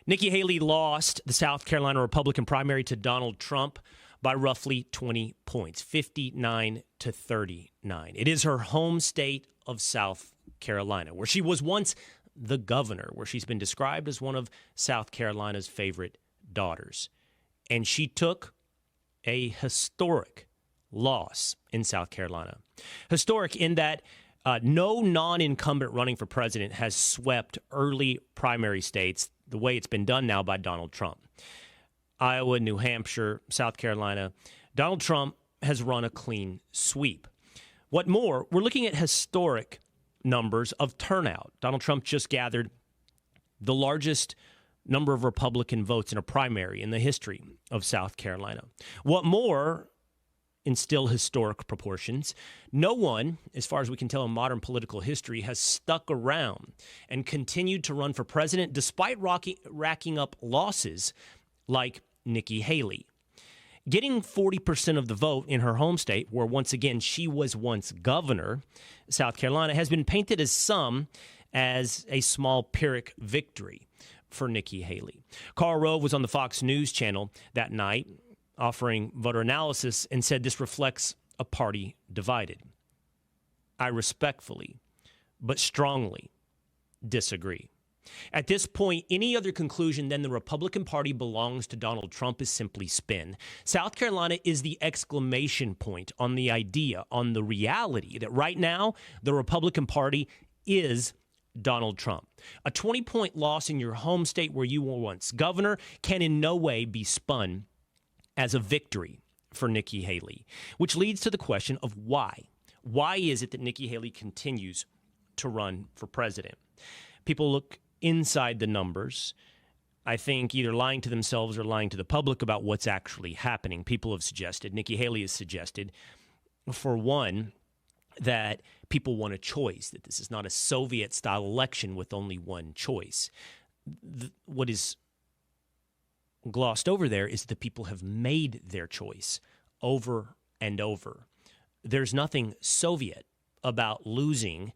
Nikki Haley lost the South Carolina Republican primary to Donald Trump by roughly 20 points, 59 to 39. It is her home state of South Carolina, where she was once the governor, where she's been described as one of South Carolina's favorite daughters. And she took a historic loss in South Carolina. Historic in that no non-incumbent running for president has swept early primary states the way it's been done now by Donald Trump. Iowa, New Hampshire, South Carolina, Donald Trump has run a clean sweep. What more, we're looking at historic numbers of turnout. Donald Trump just gathered the largest number of Republican votes in a primary in the history of South Carolina. What more, in still historic proportions, no one, as far as we can tell in modern political history, has stuck around and continued to run for president despite racking up losses like Nikki Haley. Getting 40% of the vote in her home state, where once again she was once governor, South Carolina, has been painted as a small Pyrrhic victory for Nikki Haley. Karl Rove was on the Fox News channel that night offering voter analysis and said this reflects a party divided. I respectfully but strongly disagree. At this point, any other conclusion than the Republican Party belongs to Donald Trump is simply spin. South Carolina is the exclamation point on the idea, on the reality that right now the Republican Party is Donald Trump. A 20-point loss in your home state where you were once governor can in no way be spun as a victory for Nikki Haley, which leads to the question of why. Why is it that Nikki Haley continues to run for president? People look inside the numbers, I think either lying to themselves or lying to the public about what's actually happening. People have suggested, Nikki Haley has suggested, for one, that people want a choice, that this is not a Soviet-style election with only one choice. What is glossed over there is that people have made their choice over and over. There's nothing Soviet about losing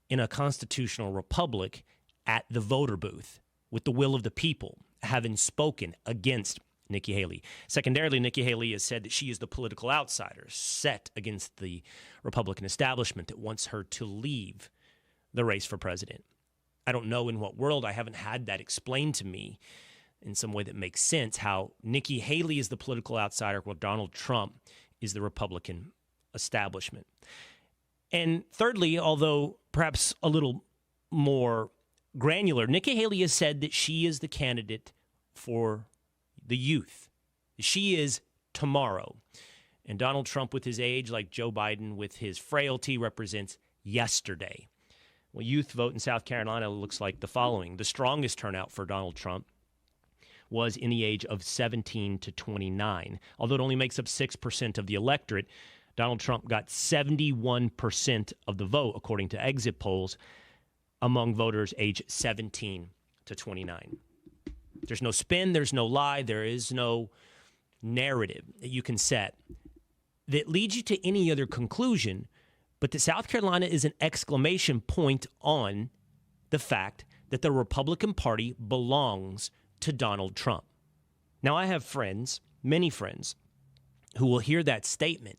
in a constitutional republic at the voter booth with the will of the people having spoken against Nikki Haley. Secondarily, Nikki Haley has said that she is the political outsider set against the Republican establishment that wants her to leave the race for president. I don't know in what world, I haven't had that explained to me in some way that makes sense, how Nikki Haley is the political outsider while Donald Trump is the Republican establishment. And thirdly, although perhaps a little more granular, Nikki Haley has said that she is the candidate for the youth. She is tomorrow. And Donald Trump with his age, like Joe Biden with his frailty, represents yesterday. Well, youth vote in South Carolina looks like the following. The strongest turnout for Donald Trump was in the age of 17 to 29. Although it only makes up 6% of the electorate, Donald Trump got 71% of the vote, according to exit polls, among voters age 17 to 29. There's no spin, there's no lie, there is no narrative that you can set that leads you to any other conclusion, but that South Carolina is an exclamation point on the fact that the Republican Party belongs to Donald Trump. Now, I have friends, many friends, who will hear that statement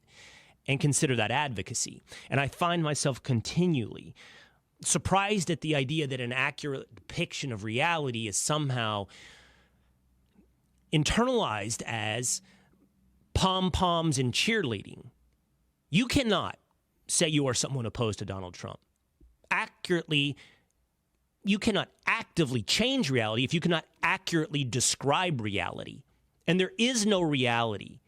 and consider that advocacy. And I find myself continually surprised at the idea that an accurate depiction of reality is somehow internalized as pom-poms and cheerleading. You cannot say you are someone opposed to Donald Trump. You cannot actively change reality if you cannot accurately describe reality. And there is no reality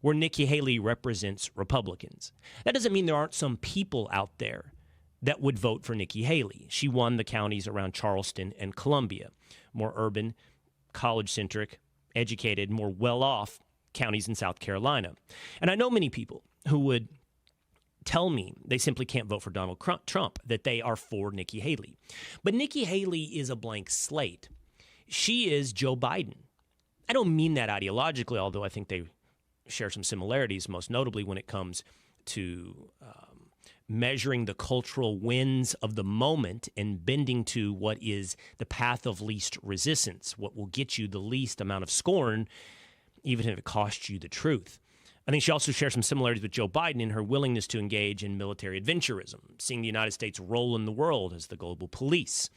where Nikki Haley represents Republicans. That doesn't mean there aren't some people out there that would vote for Nikki Haley. She won the counties around Charleston and Columbia, more urban, college-centric, educated, more well-off counties in South Carolina. And I know many people who would tell me they simply can't vote for Donald Trump, that they are for Nikki Haley. But Nikki Haley is a blank slate. She is Joe Biden. I don't mean that ideologically, although I think they share some similarities, most notably when it comes to measuring the cultural winds of the moment and bending to what is the path of least resistance, what will get you the least amount of scorn, even if it costs you the truth. I think she also shares some similarities with Joe Biden in her willingness to engage in military adventurism, seeing the United States' role in the world as the global police.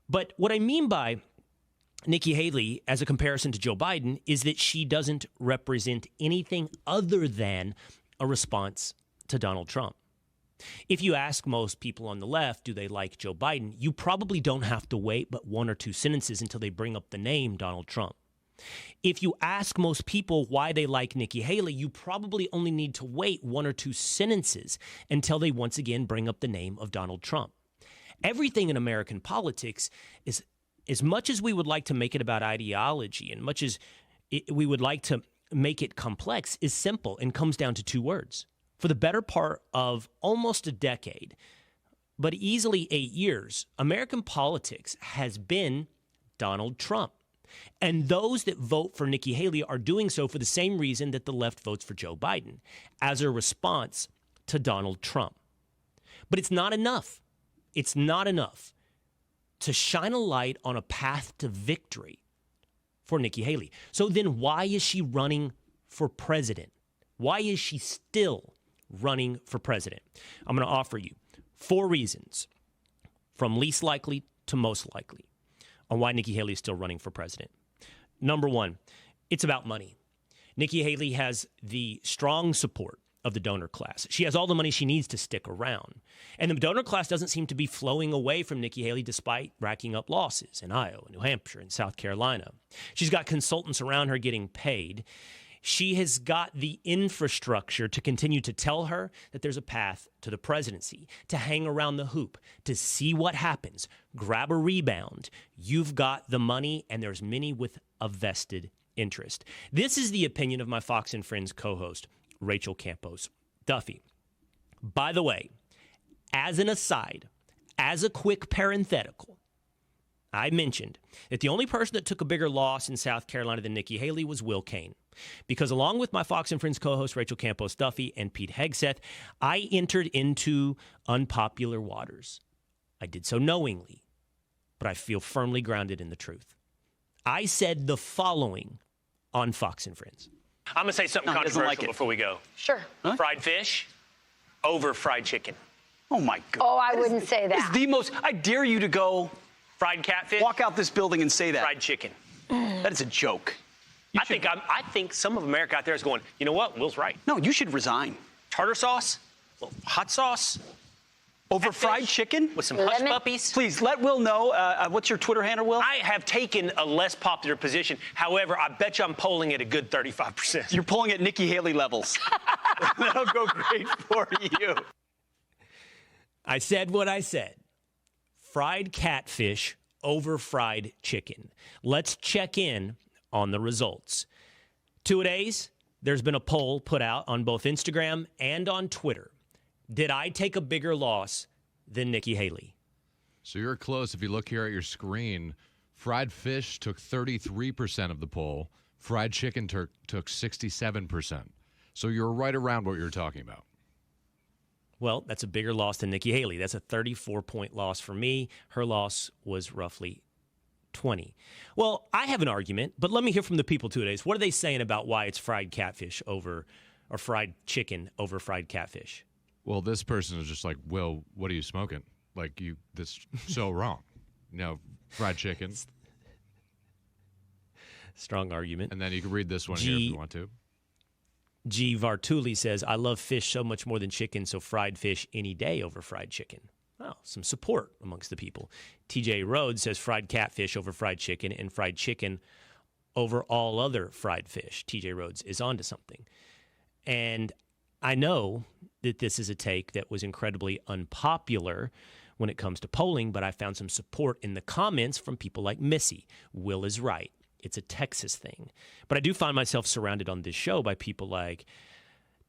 But what I mean by Nikki Haley as a comparison to Joe Biden is that she doesn't represent anything other than a response to Donald Trump. If you ask most people on the left, do they like Joe Biden, you probably don't have to wait but one or two sentences until they bring up the name Donald Trump. If you ask most people why they like Nikki Haley, you probably only need to wait one or two sentences until they once again bring up the name of Donald Trump. Everything in American politics is, as much as we would like to make it about ideology and much as we would like to make it complex, is simple and comes down to two words. For the better part of almost a decade, but easily 8 years, American politics has been Donald Trump. And those that vote for Nikki Haley are doing so for the same reason that the left votes for Joe Biden, as a response to Donald Trump. But it's not enough. It's not enough to shine a light on a path to victory for Nikki Haley. So then why is she running for president? Why is she still running for president? I'm going to offer you 4 reasons, from least likely to most likely, on why Nikki Haley is still running for president. Number 1, it's about money. Nikki Haley has the strong support of the donor class. She has all the money she needs to stick around. And the donor class doesn't seem to be flowing away from Nikki Haley despite racking up losses in Iowa, New Hampshire, and South Carolina. She's got consultants around her getting paid. She has got the infrastructure to continue to tell her that there's a path to the presidency, to hang around the hoop, to see what happens, grab a rebound. You've got the money, and there's many with a vested interest. This is the opinion of my Fox and Friends co-host, Rachel Campos Duffy. By the way, as an aside, as a quick parenthetical, I mentioned that the only person that took a bigger loss in South Carolina than Nikki Haley was Will Cain. Because along with my Fox and Friends co-host Rachel Campos Duffy and Pete Hegseth, I entered into unpopular waters. I did so knowingly, but I feel firmly grounded in the truth. I said the following on Fox and Friends. I'm going to say something controversial before we go. Sure. Huh? Fried fish over fried chicken. Oh, my God. Oh, I wouldn't say that. It's the most, I dare you to go. Fried catfish. Walk out this building and say that. Fried chicken. That is a joke. I think some of America out there is going, you know what? Will's right. No, you should resign. Tartar sauce, hot sauce. Over fried chicken? With some hush puppies. Please, let Will know. What's your Twitter handle, Will? I have taken a less popular position. However, I bet you I'm polling at a good 35%. You're polling at Nikki Haley levels. That'll go great for you. I said what I said. Fried catfish over fried chicken. Let's check in on the results. 2-a-days, there's been a poll put out on both Instagram and on Twitter. Did I take a bigger loss than Nikki Haley? So you're close. If you look here at your screen, fried fish took 33% of the poll. Fried chicken took 67%. So you're right around what you're talking about. Well, that's a bigger loss than Nikki Haley. That's a 34-point loss for me. Her loss was roughly 20. Well, I have an argument, but let me hear from the people 2-a-days. What are they saying about why it's fried catfish over, or fried chicken over fried catfish? Well, this person is just like, Will, what are you smoking? Like, this so wrong. You know, fried chicken. Strong argument. And then you can read this one here if you want to. G. Vartuli says, I love fish so much more than chicken, so fried fish any day over fried chicken. Wow, some support amongst the people. TJ Rhodes says fried catfish over fried chicken and fried chicken over all other fried fish. TJ Rhodes is onto something. And I know that this is a take that was incredibly unpopular when it comes to polling, but I found some support in the comments from people like Missy. Will is right. It's a Texas thing. But I do find myself surrounded on this show by people like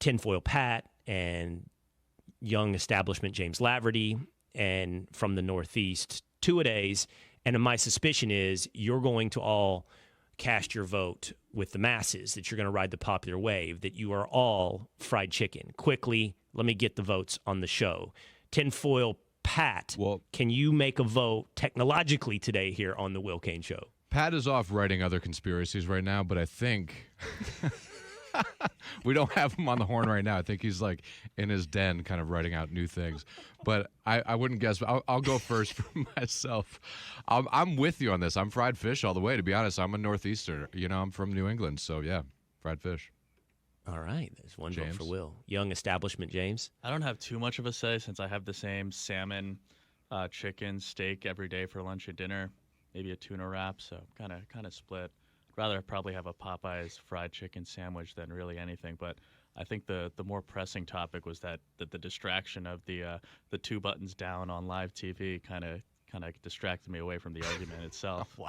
Tinfoil Pat and young establishment James Laverty, and from the Northeast, 2-a-days. And my suspicion is you're going to all cast your vote with the masses, that you're going to ride the popular wave, that you are all fried chicken. Quickly, let me get the votes on the show. Tinfoil Pat, can you make a vote technologically today here on the Will Cain Show? Pat is off writing other conspiracies right now, but I think we don't have him on the horn right now. I think he's like in his den kind of writing out new things. But I wouldn't guess. I'll go first for myself. I'm with you on this. I'm fried fish all the way, to be honest. I'm a Northeasterner. I'm from New England, so yeah, fried fish. All right, there's one vote for Will. Young establishment, James. I don't have too much of a say since I have the same salmon, chicken, steak every day for lunch and dinner, maybe a tuna wrap, so kind of split. I'd rather probably have a Popeyes fried chicken sandwich than really anything, but I think the more pressing topic was that the distraction of the 2 buttons down on live TV kind of distracted me away from the argument itself. Wow.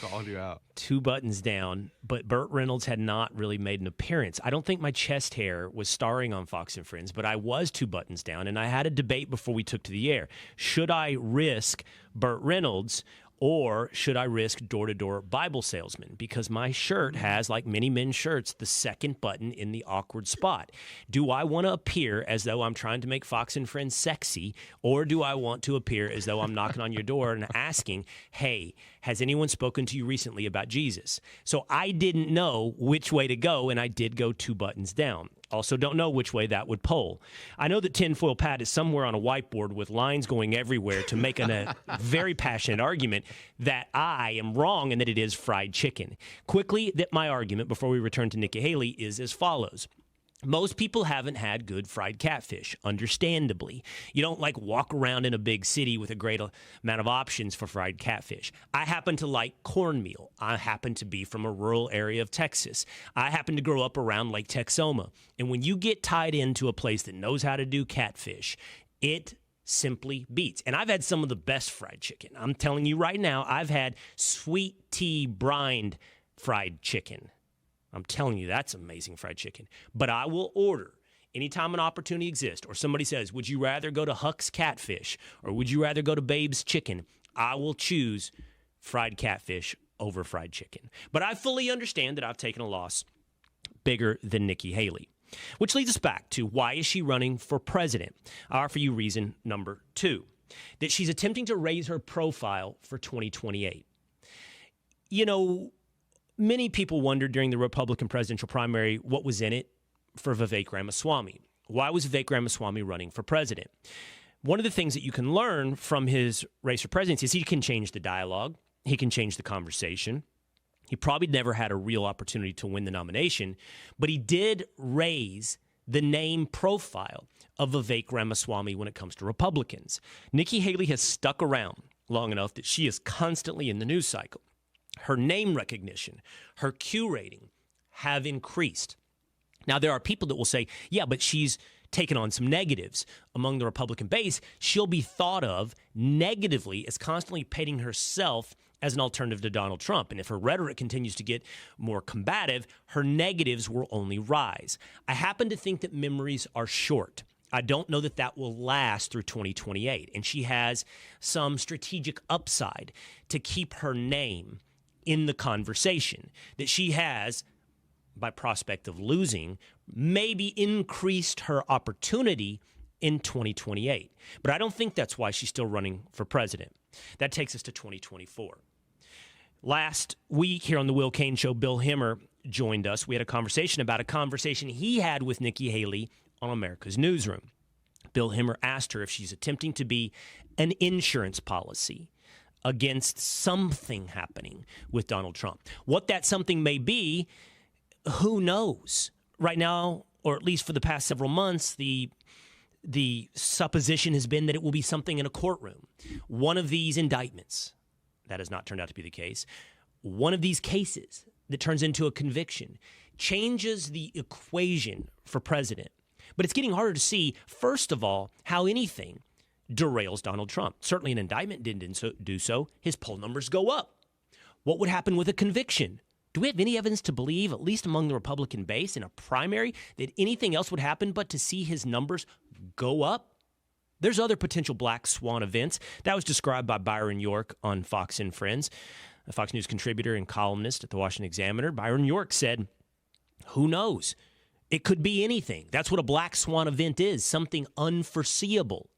Called you out. 2 buttons down, but Burt Reynolds had not really made an appearance. I don't think my chest hair was starring on Fox and Friends, but I was 2 buttons down, and I had a debate before we took to the air. Should I risk Burt Reynolds, or should I risk door-to-door Bible salesman? Because my shirt has, like many men's shirts, the second button in the awkward spot. Do I want to appear as though I'm trying to make Fox and Friends sexy, or do I want to appear as though I'm knocking on your door and asking, hey, has anyone spoken to you recently about Jesus? So I didn't know which way to go, and I did go 2 buttons down. Also don't know which way that would poll. I know that Tinfoil Pat is somewhere on a whiteboard with lines going everywhere to make a very passionate argument that I am wrong and that it is fried chicken. Quickly, that my argument before we return to Nikki Haley is as follows. Most people haven't had good fried catfish, understandably. You don't walk around in a big city with a great amount of options for fried catfish. I happen to like cornmeal. I happen to be from a rural area of Texas. I happen to grow up around Lake Texoma. And when you get tied into a place that knows how to do catfish, it simply beats. And I've had some of the best fried chicken. I'm telling you right now, I've had sweet tea brined fried chicken. I'm telling you, that's amazing fried chicken. But I will order anytime an opportunity exists, or somebody says, would you rather go to Huck's Catfish, or would you rather go to Babe's Chicken? I will choose fried catfish over fried chicken. But I fully understand that I've taken a loss bigger than Nikki Haley. Which leads us back to, why is she running for president? I offer you reason number 2, that she's attempting to raise her profile for 2028. Many people wondered during the Republican presidential primary what was in it for Vivek Ramaswamy. Why was Vivek Ramaswamy running for president? One of the things that you can learn from his race for presidency is he can change the dialogue. He can change the conversation. He probably never had a real opportunity to win the nomination, but he did raise the name profile of Vivek Ramaswamy when it comes to Republicans. Nikki Haley has stuck around long enough that she is constantly in the news cycle. Her name recognition, her Q rating have increased. Now, there are people that will say, yeah, but she's taken on some negatives among the Republican base. She'll be thought of negatively as constantly painting herself as an alternative to Donald Trump. And if her rhetoric continues to get more combative, her negatives will only rise. I happen to think that memories are short. I don't know that that will last through 2028. And she has some strategic upside to keep her name in the conversation, that she has, by prospect of losing, maybe increased her opportunity in 2028. But I don't think that's why she's still running for president. That takes us to 2024. Last week here on the Will Cain Show, Bill Hemmer joined us. We had a conversation about a conversation he had with Nikki Haley on America's Newsroom. Bill Hemmer asked her if she's attempting to be an insurance policy against something happening with Donald Trump. What that something may be, who knows? Right now, or at least for the past several months, the supposition has been that it will be something in a courtroom. One of these indictments, that has not turned out to be the case, one of these cases that turns into a conviction changes the equation for president. But it's getting harder to see, first of all, how anything derails Donald Trump. Certainly an indictment didn't do so. His poll numbers go up. What would happen with a conviction? Do we have any evidence to believe, at least among the Republican base in a primary, that anything else would happen but to see his numbers go up? There's other potential black swan events. That was described by Byron York on Fox and Friends. a Fox News contributor and columnist at the Washington Examiner, Byron York, said, who knows? It could be anything. That's what a black swan event is, something unforeseeable.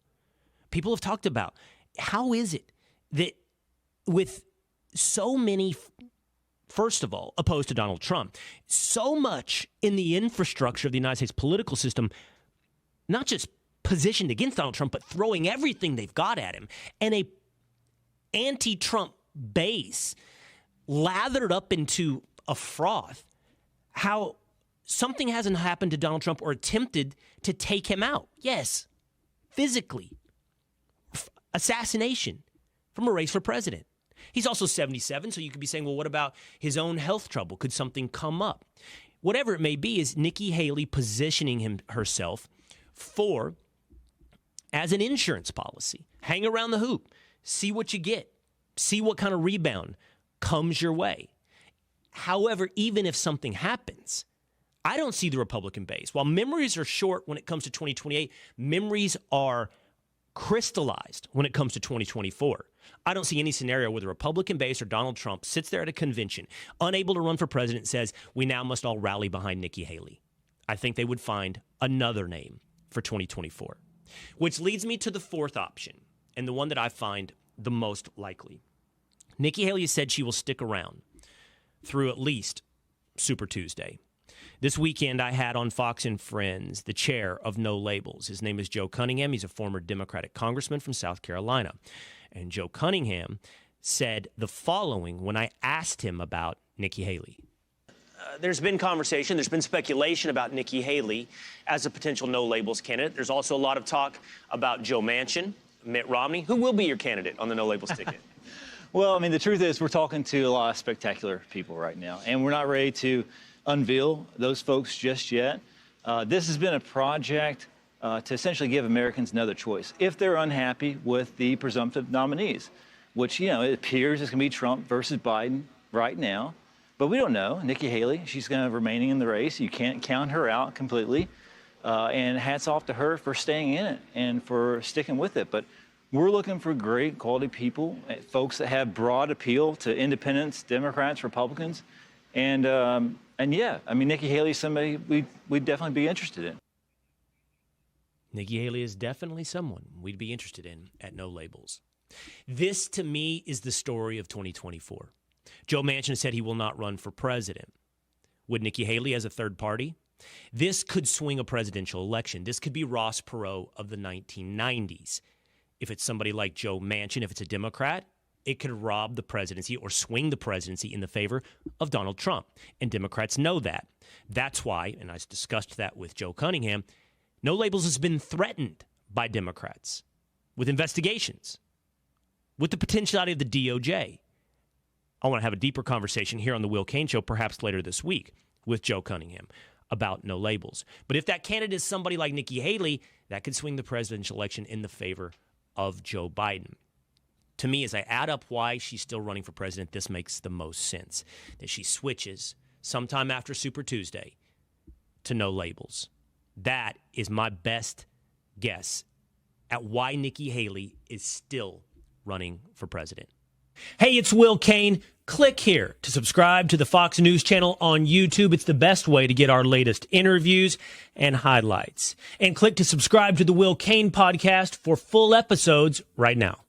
People have talked about, how is it that with so many, first of all, opposed to Donald Trump, so much in the infrastructure of the United States political system, not just positioned against Donald Trump, but throwing everything they've got at him, and a anti-Trump base lathered up into a froth, how something hasn't happened to Donald Trump or attempted to take him out. Yes, physically. Assassination from a race for president. He's also 77, so you could be saying, well, what about his own health trouble? Could something come up? Whatever it may be, is Nikki Haley positioning herself for, as an insurance policy, hang around the hoop, see what you get, see what kind of rebound comes your way. However, even if something happens, I don't see the Republican base. While memories are short when it comes to 2028, memories are crystallized when it comes to 2024. I don't see any scenario where the Republican base or Donald Trump sits there at a convention, unable to run for president, and says, we now must all rally behind Nikki Haley. I think they would find another name for 2024. Which leads me to the fourth option, and the one that I find the most likely. Nikki Haley has said she will stick around through at least Super Tuesday. This weekend, I had on Fox and Friends the chair of No Labels. His name is Joe Cunningham. He's a former Democratic congressman from South Carolina. And Joe Cunningham said the following when I asked him about Nikki Haley. There's been conversation, there's been speculation about Nikki Haley as a potential No Labels candidate. There's also a lot of talk about Joe Manchin, Mitt Romney. Who will be your candidate on the No Labels ticket? Well, I mean, the truth is we're talking to a lot of spectacular people right now, and we're not ready to unveil those folks just yet. This has been a project to essentially give Americans another choice if they're unhappy with the presumptive nominees, which, you know, it appears it's going to be Trump versus Biden right now. But we don't know. Nikki Haley, she's going to remaining in the race. You can't count her out completely. And hats off to her for staying in it and for sticking with it. But we're looking for great quality people, folks that have broad appeal to independents, Democrats, Republicans. And yeah, I mean, Nikki Haley is somebody we'd definitely be interested in. Nikki Haley is definitely someone we'd be interested in at No Labels. This, to me, is the story of 2024. Joe Manchin said he will not run for president. Would Nikki Haley as a third party? This could swing a presidential election. This could be Ross Perot of the 1990s. If it's somebody like Joe Manchin, if it's a Democrat, it could rob the presidency or swing the presidency in the favor of Donald Trump. And Democrats know that. That's why, and I discussed that with Joe Cunningham, No Labels has been threatened by Democrats with investigations, with the potentiality of the DOJ. I want to have a deeper conversation here on the Will Cain Show, perhaps later this week, with Joe Cunningham about No Labels. But if that candidate is somebody like Nikki Haley, that could swing the presidential election in the favor of Joe Biden. To me, as I add up why she's still running for president, this makes the most sense. That she switches sometime after Super Tuesday to No Labels. That is my best guess at why Nikki Haley is still running for president. Hey, it's Will Cain. Click here to subscribe to the Fox News channel on YouTube. It's the best way to get our latest interviews and highlights. And click to subscribe to the Will Cain podcast for full episodes right now.